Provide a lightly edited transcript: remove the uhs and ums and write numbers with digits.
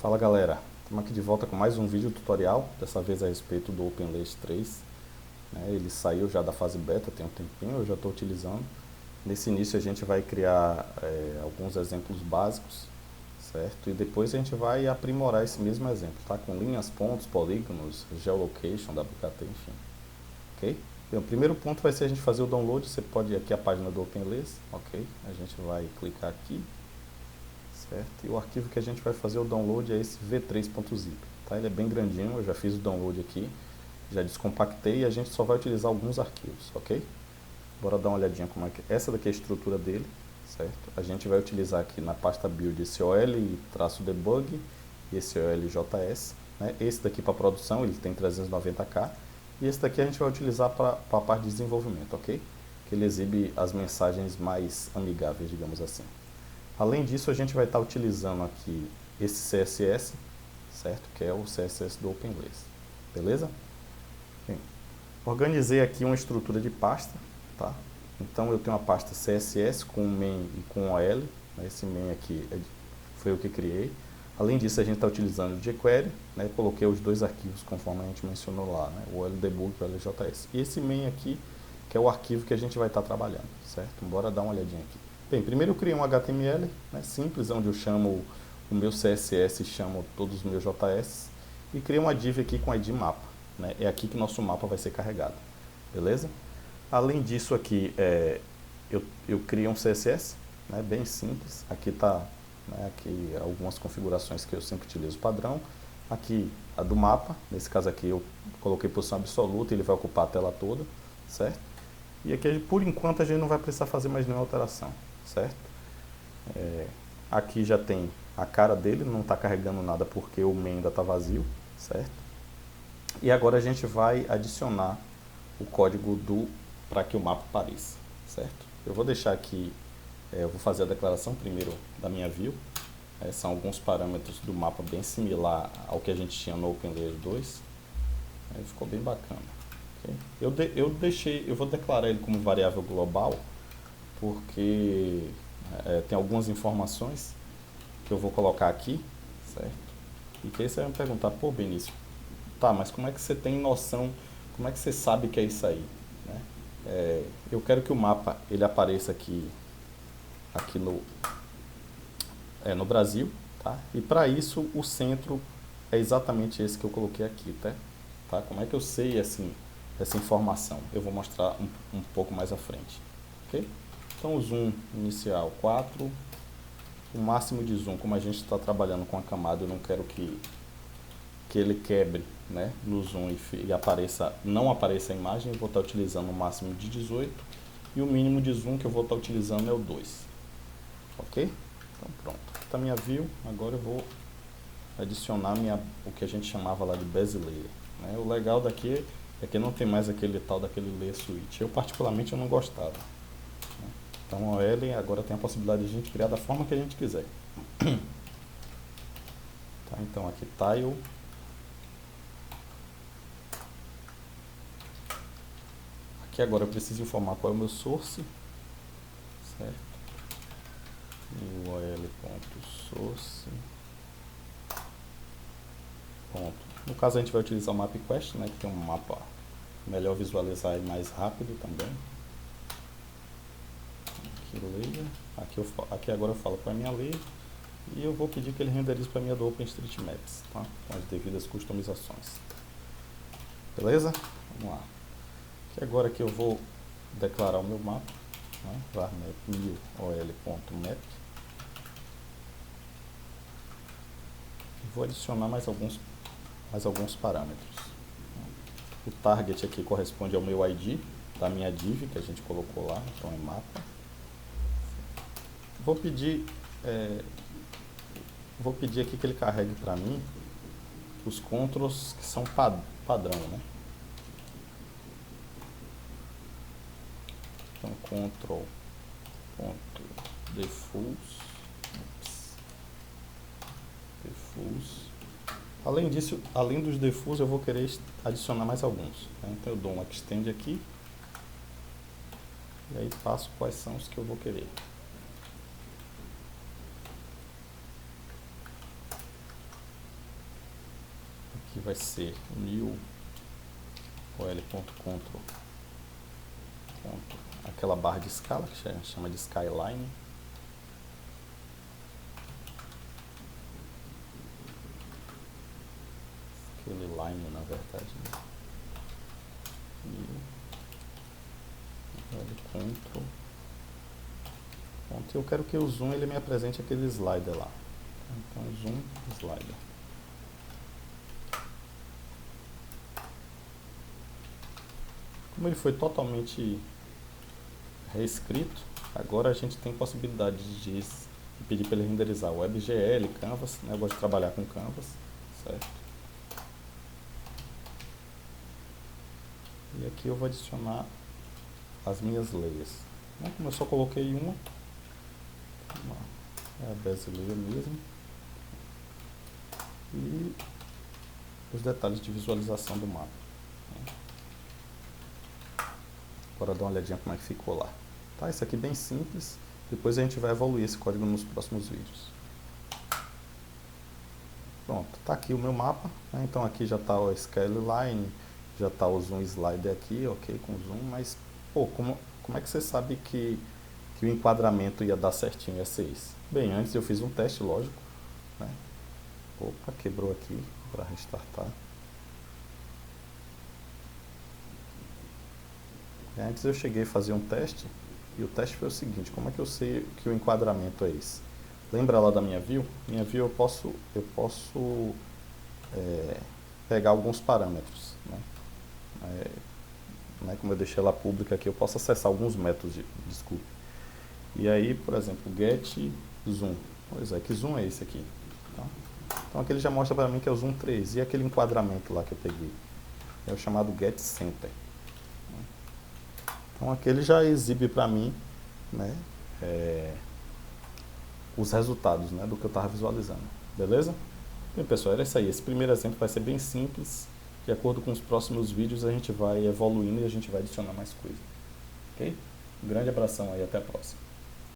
Fala galera, estamos aqui de volta com mais um vídeo tutorial, dessa vez a respeito do OpenLace 3. Ele saiu já da fase beta, tem um tempinho, eu já estou utilizando. Nesse início a gente vai criar alguns exemplos básicos, certo? E depois a gente vai aprimorar esse mesmo exemplo, tá? Com linhas, pontos, polígonos, geolocation, WKT, enfim. Ok? Bem, o primeiro ponto vai ser a gente fazer o download, você pode ir aqui à página do OpenLace, ok? A gente vai clicar aqui. Certo? E o arquivo que a gente vai fazer o download é esse v3.zip, tá? Ele é bem grandinho, eu já fiz o download aqui, já descompactei e a gente só vai utilizar alguns arquivos, ok? Bora dar uma olhadinha como é que... Essa daqui é a estrutura dele, certo? A gente vai utilizar aqui na pasta build esse OL-debug e esse OLJS, né? Esse daqui para produção, ele tem 390k, e esse daqui a gente vai utilizar para a parte de desenvolvimento, ok? Que ele exibe as mensagens mais amigáveis, digamos assim. Além disso, a gente vai estar utilizando aqui esse CSS, certo? Que é o CSS do OpenLace, beleza? Bem, organizei aqui uma estrutura de pasta, tá? Então eu tenho uma pasta CSS com main e com OL, né? Esse main aqui foi o que criei. Além disso, a gente está utilizando o jQuery, né? Coloquei os dois arquivos conforme a gente mencionou lá, né? O OL-debug e o OLJS. E esse main aqui, que é o arquivo que a gente vai estar trabalhando, certo? Bora dar uma olhadinha aqui. Bem, primeiro eu criei um HTML, né, simples, onde eu chamo o meu CSS e chamo todos os meus JS. E criei uma div aqui com ID mapa, né? É aqui que nosso mapa vai ser carregado, beleza? Além disso aqui, eu criei um CSS, né, bem simples. Aqui está, né, aqui algumas configurações que eu sempre utilizo padrão. Aqui a do mapa, nesse caso aqui eu coloquei posição absoluta, ele vai ocupar a tela toda, certo? E aqui por enquanto a gente não vai precisar fazer mais nenhuma alteração, certo? Aqui já tem a cara dele, não está carregando nada porque o main ainda está vazio, certo? E agora a gente vai adicionar o código para que o mapa apareça, certo? Eu vou deixar aqui, eu vou fazer a declaração primeiro da minha view. São alguns parâmetros do mapa bem similar ao que a gente tinha no OpenLayer 2. Ficou bem bacana. Okay? Eu vou declarar ele como variável global porque tem algumas informações que eu vou colocar aqui, certo? E que aí você vai me perguntar, pô Benício, tá, mas como é que você tem noção, como é que você sabe que é isso aí? Né? Eu quero que o mapa ele apareça aqui no Brasil, tá? E para isso o centro é exatamente esse que eu coloquei aqui, tá? Como é que eu sei assim, essa informação? Eu vou mostrar um pouco mais à frente, ok? Então o zoom inicial 4, o máximo de zoom, como a gente está trabalhando com a camada, eu não quero que ele quebre, né, no zoom e não apareça a imagem, eu vou estar utilizando o máximo de 18 e o mínimo de zoom que eu vou estar utilizando é o 2, ok? Então pronto, está minha view, agora eu vou adicionar o que a gente chamava lá de base layer, né? O legal daqui é que não tem mais aquele tal daquele layer switch, eu particularmente eu não gostava. Então a OL agora tem a possibilidade de a gente criar da forma que a gente quiser. Tá, então aqui tile. Aqui agora eu preciso informar qual é o meu source, certo? OL.source. Ponto. No caso a gente vai utilizar o MapQuest, né, que tem um mapa melhor visualizar e mais rápido também. Layer. Aqui agora eu falo para a minha layer e eu vou pedir que ele renderize para a minha do OpenStreetMaps, tá? Com as devidas customizações. Beleza? Vamos lá. Aqui agora que eu vou declarar o meu mapa, né? varmap ol.map. Vou adicionar mais alguns parâmetros. O target aqui corresponde ao meu ID da minha div que a gente colocou lá, então é mapa. Vou pedir aqui que ele carregue para mim os controls que são padrão, né? Então control.defaults. Além disso, além dos defaults, eu vou querer adicionar mais alguns, né? Então eu dou um extend aqui e aí passo quais são os que eu vou querer. aqui vai ser new ol.control, aquela barra de escala que chama de skyline. Aquele line, na verdade, né? Control. Eu quero que o zoom ele me apresente aquele slider lá. Então, zoom slider. Como ele foi totalmente reescrito, agora a gente tem possibilidade de pedir para ele renderizar WebGL, Canvas, né? Eu gosto de trabalhar com Canvas, certo? E aqui eu vou adicionar as minhas layers. Como eu só coloquei uma, é a brasileira mesmo. E os detalhes de visualização do mapa. Bora dar uma olhadinha como é que ficou lá. Tá, isso aqui é bem simples. Depois a gente vai evoluir esse código nos próximos vídeos. Pronto, tá aqui o meu mapa, né? Então aqui já está o skyline, já está o zoom slider aqui, ok, com zoom, mas pô, como é que você sabe que o enquadramento ia dar certinho, ia ser isso? Bem, antes eu fiz um teste, lógico, né? Opa, quebrou aqui para restartar. Antes eu cheguei a fazer um teste, e o teste foi o seguinte: como é que eu sei que o enquadramento é esse? Lembra lá da minha view? Minha view eu posso pegar alguns parâmetros, né? Como eu deixei ela pública aqui, eu posso acessar alguns métodos, desculpe. E aí, por exemplo, get zoom. Pois é, que zoom é esse aqui? Tá? Então aqui ele já mostra para mim que é o zoom 3. E aquele enquadramento lá que eu peguei? É o chamado get center. Então aqui ele já exibe para mim, né, os resultados, né, do que eu estava visualizando. Beleza? Bem, pessoal, era isso aí. Esse primeiro exemplo vai ser bem simples. De acordo com os próximos vídeos, a gente vai evoluindo e a gente vai adicionar mais coisa. Ok? Um grande abração aí, até a próxima.